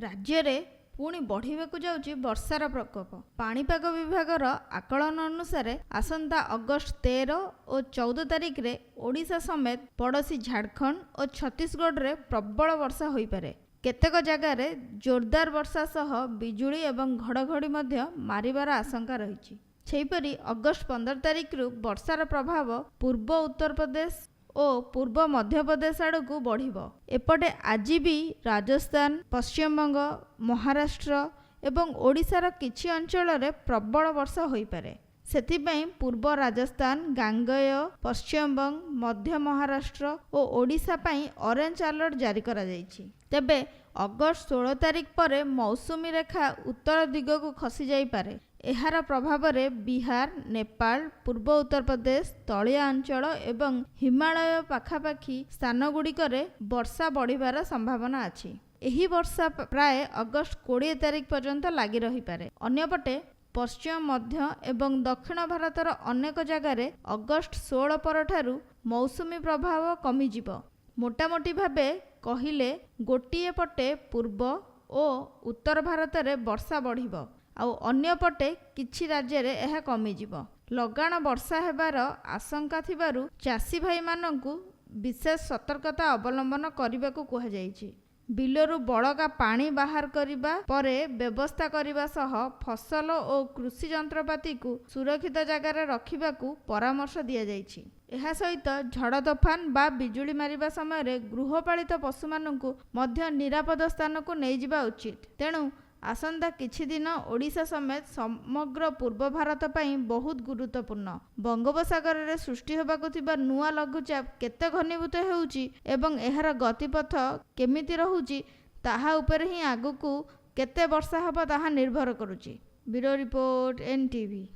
राज्य पुणी बढ़िबाकु जाउछि वर्षार प्रकोप। पाणीपाग विभागर आकलन अनुसार आसंता अगस्ट 13 और 14 तारिख रे ओडिशा समेत पड़ोशी झारखंड और छत्तीसगढ़ रे प्रबल वर्षा होई पारे। केतेक जगार जोरदार वर्षा सह बिजुली एवं घड़घड़ी मध्य मारिबार आशंका रही। सेहीपरि अगस्ट 15 तारिख रु वर्षार प्रभाव पूर्व उत्तर प्रदेश और पूर्व मध्य प्रदेश आड़ को बढ़िबो। एपटे आज भी राजस्थान, पश्चिमबंग, महाराष्ट्र एवं ओडिशार किछि अंचल रे प्रबल वर्षा होई पारे। सेथिपई पूर्व राजस्थान, गांगेय, पश्चिमबंग, मध्य महाराष्ट्र और ओडिशा पई ऑरेंज अलर्ट जारी करा जायछि। तेबे अगस्ट 16 तारिख पर मौसुमी रेखा उत्तर दिग को खसी जाई पारे। एहार प्रभाव रे बिहार, नेपाल, पूर्व उत्तर प्रदेश, तलिया अंचल एवं हिमालय पाखापाखी स्थान गुड़िकरे वर्षा बढ़िबार संभावना अछि। एही वर्षा प्राय अगस्ट 20 तारिख पर्यंत लागि रही पारे। अन्यपटे पश्चिम मध्य एवं दक्षिण भारतर अनेक जगार अगस्ट 16 परठारु मौसुमी प्रभाव कमिजिब। मोटामोटी भाबे कहिले गोटिए पटे पूर्व और उत्तर भारत रे वर्षा बढ़िब आउ अन्य पटे किछि राज्य रे एहा कमिजिब। लगाण वर्षा हेबार आशंका थिबारु चासी भाई माननकु विशेष सतर्कता अवलंबन करिबाकु कुहा जायछि। बिलरु बड़का पानी बाहर करिबा परे व्यवस्था करिबा सह फसल और कृषि जंत्रपाती को सुरक्षित जगार रखिबाकु परामर्श दिया जायछि। एहा सहित झड़ तोफान बा बिजुली मारिबा समय रे गृहपालित पशु माननकु मध्य निरापद स्थान को नै जिबा उचित। तेणु आसंता किछि दिन ओडिशा समेत समग्र पूर्व भारत पई बहुत गुरुत्वपूर्ण। बंगोपसागर रे सृष्टि होबाकु थिबा नुआ लघुचाप केते घनीभूत हेउची एवं एहार गतिपथ केमिति रहुची ताहा ऊपर ही आगुकू केते वर्षा हबो ताहा निर्भर करूची। Bureau report, NTV।